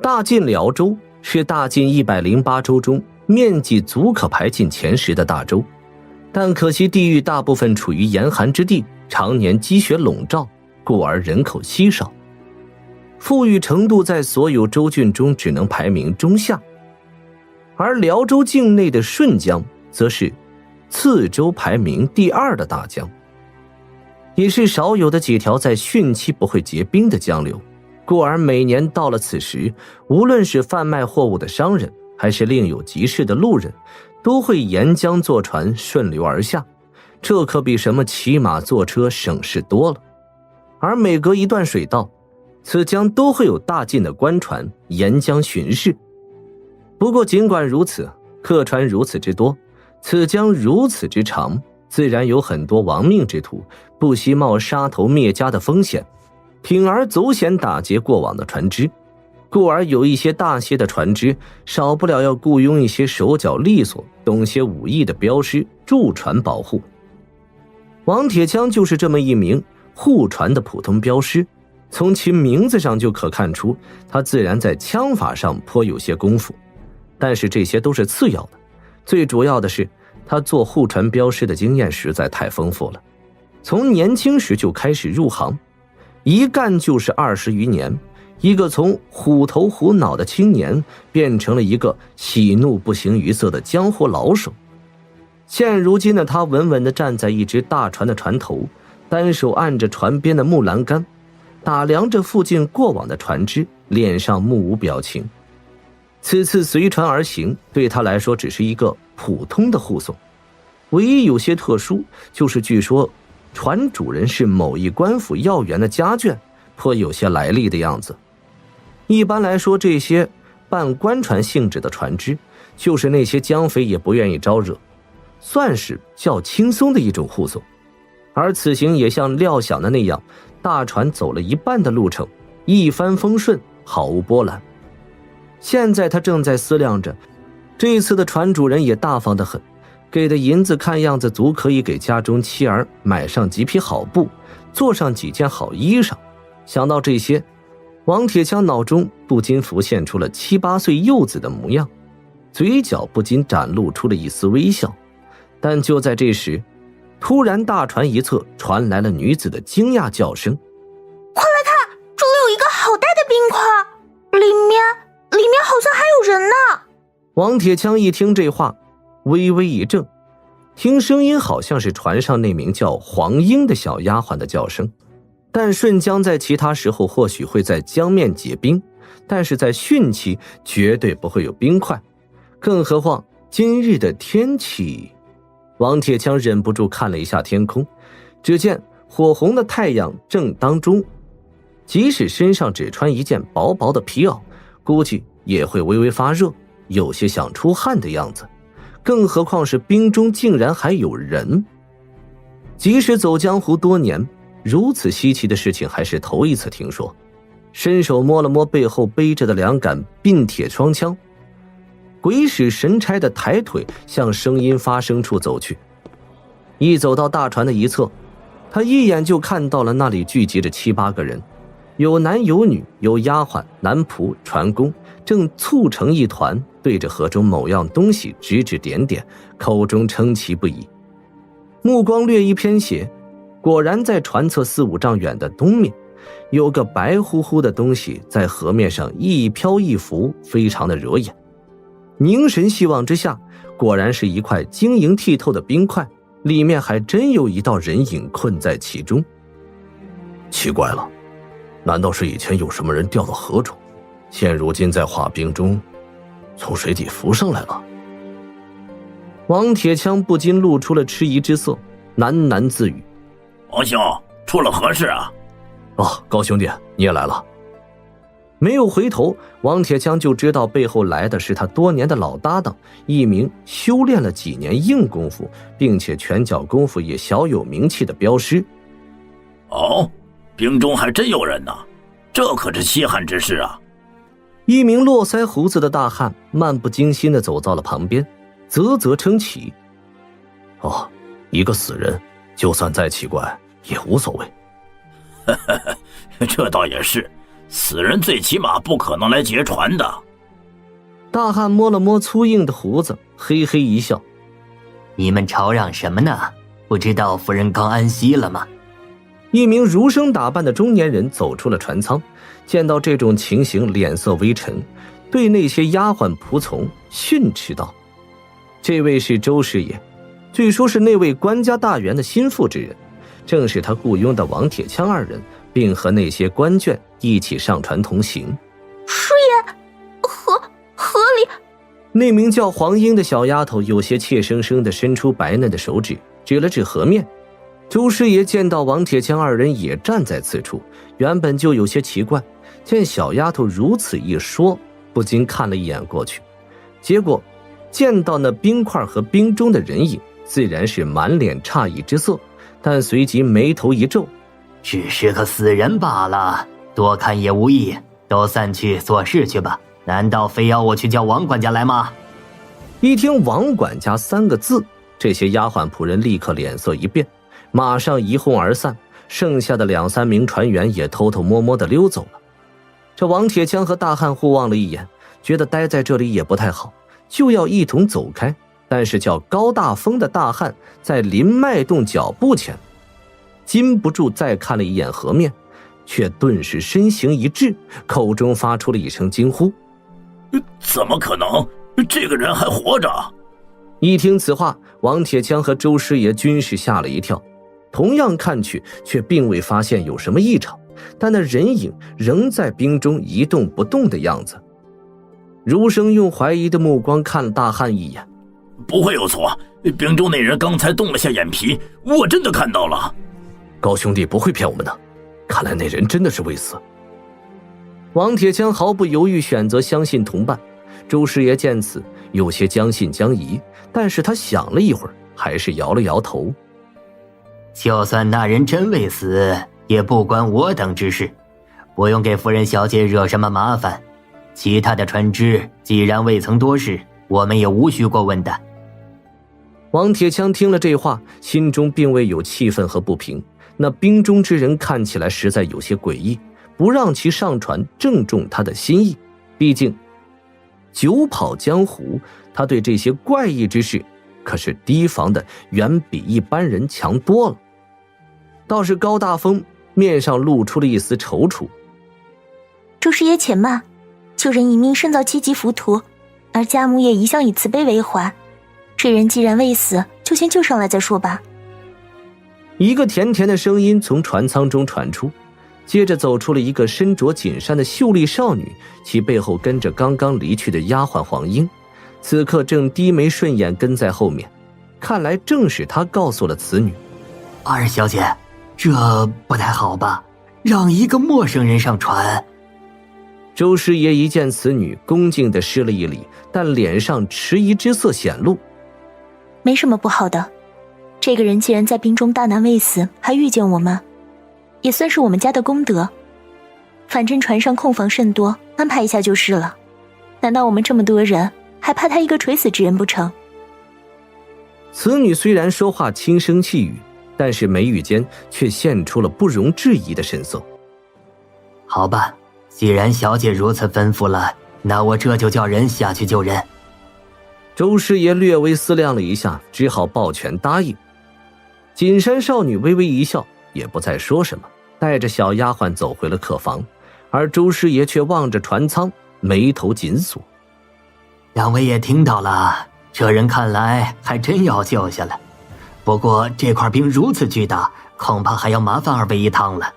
大晋辽州是大晋108州中面积足可排进前10的大州，但可惜地域大部分处于严寒之地，常年积雪笼罩，故而人口稀少。富裕程度在所有州郡中只能排名中下，而辽州境内的顺江则是次州排名第2的大江，也是少有的几条在汛期不会结冰的江流，故而每年到了此时，无论是贩卖货物的商人还是另有急事的路人，都会沿江坐船顺流而下，这可比什么骑马坐车省事多了。而每隔一段水道，此江都会有大晋的官船沿江巡视。不过尽管如此，客船如此之多，此江如此之长，自然有很多亡命之徒不惜冒杀头灭家的风险，铤而走险打劫过往的船只，故而有一些大些的船只少不了要雇佣一些手脚利索、懂些武艺的镖师驻船保护。王铁枪就是这么一名护船的普通镖师，从其名字上就可看出他自然在枪法上颇有些功夫，但是这些都是次要的，最主要的是他做护船镖师的经验实在太丰富了，从年轻时就开始入行，一干就是20余年，一个从虎头虎脑的青年变成了一个喜怒不形于色的江湖老手。现如今的他稳稳地站在一只大船的船头，单手按着船边的木栏杆，打量着附近过往的船只，脸上目无表情。此次随船而行对他来说只是一个普通的护送，唯一有些特殊就是据说船主人是某一官府要员的家眷，颇有些来历的样子。一般来说，这些办官船性质的船只，就是那些江匪也不愿意招惹，算是较轻松的一种护送。而此行也像料想的那样，大船走了一半的路程，一帆风顺，毫无波澜。现在他正在思量着，这次的船主人也大方得很，给的银子看样子足可以给家中妻儿买上几匹好布，做上几件好衣裳。想到这些，王铁枪脑中不禁浮现出了7、8岁幼子的模样，嘴角不禁展露出了一丝微笑。但就在这时，突然大船一侧传来了女子的惊讶叫声：“快来看，这里有一个好大的冰块，里面好像还有人呢！”王铁枪一听这话，微微一怔，听声音好像是船上那名叫黄英的小丫鬟的叫声。但顺江在其他时候或许会在江面结冰，但是在汛期绝对不会有冰块，更何况今日的天气。王铁枪忍不住看了一下天空，只见火红的太阳正当中，即使身上只穿一件薄薄的皮袄，估计也会微微发热，有些想出汗的样子，更何况是冰中竟然还有人。即使走江湖多年，如此稀奇的事情还是头一次听说。伸手摸了摸背后背着的2杆镔铁双枪，鬼使神差的抬腿向声音发声处走去。一走到大船的一侧，他一眼就看到了那里聚集着7、8个人，有男有女，有丫鬟、男仆、船工，正簇成一团，对着河中某样东西指指点点，口中称奇不已。目光略一偏斜，果然在船侧4、5丈远的东面，有个白乎乎的东西在河面上一飘一浮，非常的惹眼。凝神细望之下，果然是一块晶莹剔透的冰块，里面还真有一道人影困在其中。奇怪了，难道是以前有什么人掉到河中，现如今在化冰中从水底浮上来了？王铁枪不禁露出了迟疑之色，喃喃自语：“王兄，出了何事啊？”“哦，高兄弟，你也来了。”没有回头，王铁枪就知道背后来的是他多年的老搭档，一名修炼了几年硬功夫，并且拳脚功夫也小有名气的镖师。“哦，冰中还真有人呢，这可是稀罕之事啊！”一名络腮胡子的大汉漫不经心地走到了旁边，啧啧称奇：“哦，一个死人，就算再奇怪也无所谓。”“这倒也是，死人最起码不可能来劫船的。大汉摸了摸粗硬的胡子，嘿嘿一笑：你们吵嚷什么呢？不知道夫人刚安息了吗？一名儒生打扮的中年人走出了船舱，见到这种情形，脸色微沉，对那些丫鬟仆从训斥道：这位是周师爷，据说是那位官家大员的心腹之人，正是他雇佣的王铁枪二人，并和那些官眷一起上船同行。师爷，河里……那名叫黄英的小丫头有些怯生生地伸出白嫩的手指，指了指河面。周师爷见到王铁枪二人也站在此处，原本就有些奇怪，见小丫头如此一说，不禁看了一眼过去，结果见到那冰块和冰中的人影，自然是满脸诧异之色，但随即眉头一皱：只是个死人罢了，多看也无益，都散去做事去吧。难道非要我去叫王管家来吗？一听王管家三个字，这些丫鬟仆人立刻脸色一变，马上一哄而散，剩下的2、3名船员也偷偷摸摸地溜走了。这王铁枪和大汉互望了一眼，觉得待在这里也不太好，就要一同走开，但是叫高大风的大汉在临迈动脚步前，禁不住再看了一眼河面，却顿时身形一滞，口中发出了一声惊呼：怎么可能？这个人还活着？一听此话，王铁枪和周师爷均是吓了一跳，同样看去却并未发现有什么异常，但那人影仍在冰中一动不动的样子。儒生用怀疑的目光看了大汉一眼：不会有错，冰中那人刚才动了下眼皮，我真的看到了。高兄弟不会骗我们的，看来那人真的是未死。王铁枪毫不犹豫选择相信同伴。周师爷见此有些将信将疑，但是他想了一会儿，还是摇了摇头：就算那人真未死，也不关我等之事，不用给夫人小姐惹什么麻烦。其他的船只既然未曾多事，我们也无需过问的。王铁枪听了这话，心中并未有气愤和不平，那冰中之人看起来实在有些诡异，不让其上船正中他的心意。毕竟久跑江湖，他对这些怪异之事可是提防的远比一般人强多了。倒是高大风面上露出了一丝踌躇：周师爷且慢，救人一命胜造7级浮屠，而家母也一向以慈悲为怀，这人既然未死，就先救上来再说吧。一个甜甜的声音从船舱中传出，接着走出了一个身着锦衫的秀丽少女，其背后跟着刚刚离去的丫鬟黄英，此刻正低眉顺眼跟在后面，看来正是她告诉了此女：二小姐，这不太好吧？让一个陌生人上船。周师爷一见此女，恭敬地施了一礼，但脸上迟疑之色显露：没什么不好的，这个人既然在冰中大难未死，还遇见我们，也算是我们家的功德。反正船上空房甚多，安排一下就是了。难道我们这么多人，还怕他一个垂死之人不成？此女虽然说话轻声细语，但是眉宇间却现出了不容置疑的神色。好吧，既然小姐如此吩咐了，那我这就叫人下去救人。周师爷略微思量了一下，只好抱拳答应。锦衫少女微微一笑，也不再说什么，带着小丫鬟走回了客房，而周师爷却望着船舱，眉头紧锁。两位也听到了，这人看来还真要救下了。不过这块冰如此巨大，恐怕还要麻烦二位一趟了。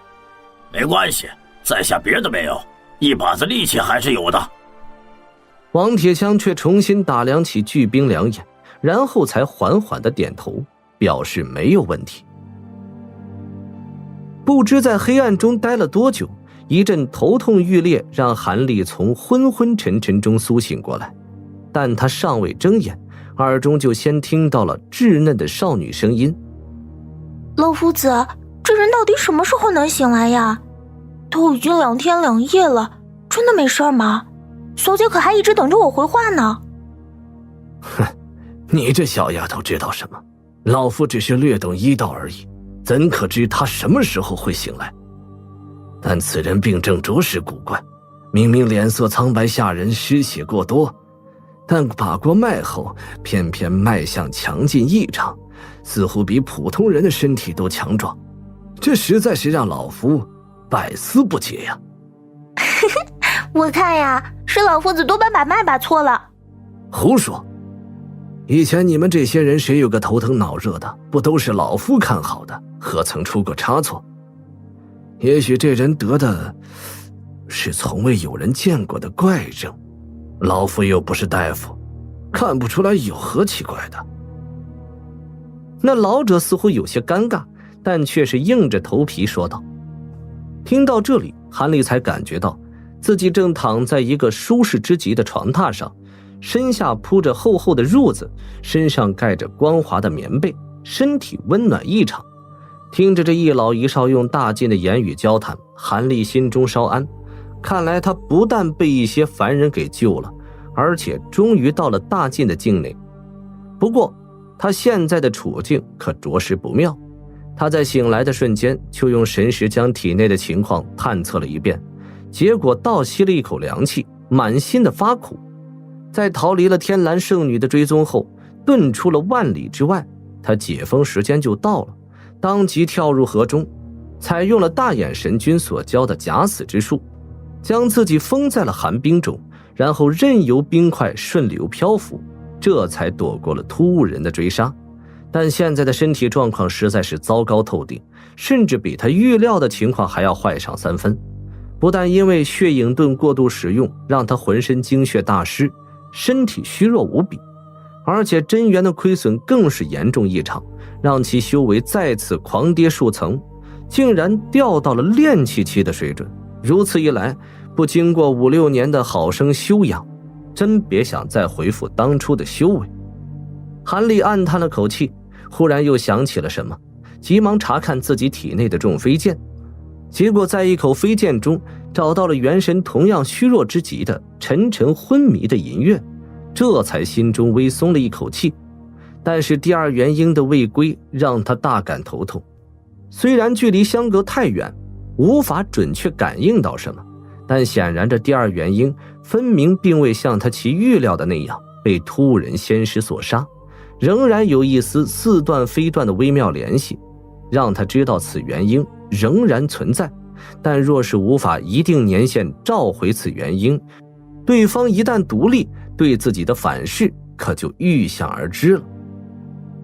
没关系，在下别的没有，一把子力气还是有的。王铁枪却重新打量起巨冰两眼，然后才缓缓地点头，表示没有问题。不知在黑暗中待了多久，一阵头痛欲裂让韩立从昏昏沉沉中苏醒过来，但他尚未睁眼，耳中就先听到了稚嫩的少女声音：老夫子，这人到底什么时候能醒来呀？都已经2天2夜了，真的没事吗？小姐可还一直等着我回话呢。哼，你这小丫头知道什么？老夫只是略懂医道而已，怎可知她什么时候会醒来？但此人病症着实古怪，明明脸色苍白吓人，失血过多，但把过脉后偏偏脉象强劲异常，似乎比普通人的身体都强壮，这实在是让老夫百思不解呀。我看呀，是老夫子多半把脉把错了。胡说！以前你们这些人谁有个头疼脑热的，不都是老夫看好的，何曾出过差错？也许这人得的是从未有人见过的怪症，老夫又不是大夫，看不出来有何奇怪的。那老者似乎有些尴尬，但却是硬着头皮说道。听到这里，韩立才感觉到自己正躺在一个舒适之极的床榻上，身下铺着厚厚的褥子，身上盖着光滑的棉被，身体温暖异常。听着这一老一少用大晋的言语交谈，韩立心中稍安，看来他不但被一些凡人给救了，而且终于到了大晋的境内。不过他现在的处境可着实不妙，他在醒来的瞬间就用神识将体内的情况探测了一遍，结果倒吸了一口凉气，满心的发苦。在逃离了天蓝圣女的追踪后，遁出了万里之外，他解封时间就到了，当即跳入河中，采用了大眼神君所教的假死之术，将自己封在了寒冰中，然后任由冰块顺流漂浮，这才躲过了突兀人的追杀。但现在的身体状况实在是糟糕透顶，甚至比他预料的情况还要坏上3分。不但因为血影盾过度使用让他浑身精血大失，身体虚弱无比，而且真元的亏损更是严重异常，让其修为再次狂跌数层，竟然掉到了炼气期的水准。如此一来，不经过5、6年的好生修养，真别想再恢复当初的修为。韩立暗叹了口气，忽然又想起了什么，急忙查看自己体内的众飞剑，结果在一口飞剑中找到了元神同样虚弱之极的沉沉昏迷的银月，这才心中微松了一口气。但是第二元婴的未归让他大感头痛，虽然距离相隔太远，无法准确感应到什么，但显然这第二元婴分明并未像他其预料的那样被突兀人仙师所杀，仍然有一丝似断非断的微妙联系，让他知道此元婴仍然存在。但若是无法一定年限召回此元婴，对方一旦独立，对自己的反噬可就预想而知了。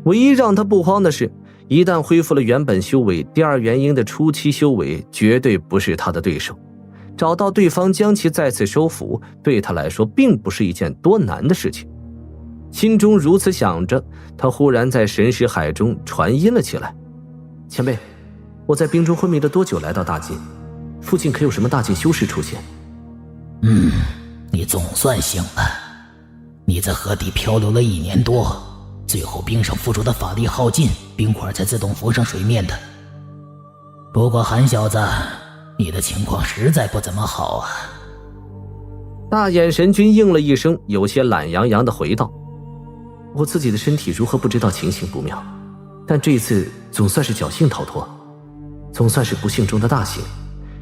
唯一让他不慌的是，一旦恢复了原本修为，第二元婴的初期修为绝对不是他的对手，找到对方将其再次收服，对他来说并不是一件多难的事情。心中如此想着，他忽然在神识海中传音了起来：前辈，我在冰中昏迷了多久来到大晋？附近可有什么大晋修士出现？你总算醒了。你在河底漂流了1年多，最后冰上付出的法力耗尽，冰块才自动浮上水面的。不过韩小子，你的情况实在不怎么好啊。大眼神君应了一声，有些懒洋洋地回道：我自己的身体如何不知道情形不妙，但这一次总算是侥幸逃脱，总算是不幸中的大幸，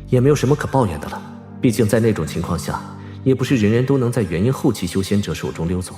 也没有什么可抱怨的了。毕竟在那种情况下，也不是人人都能在元婴后期修仙者手中溜走。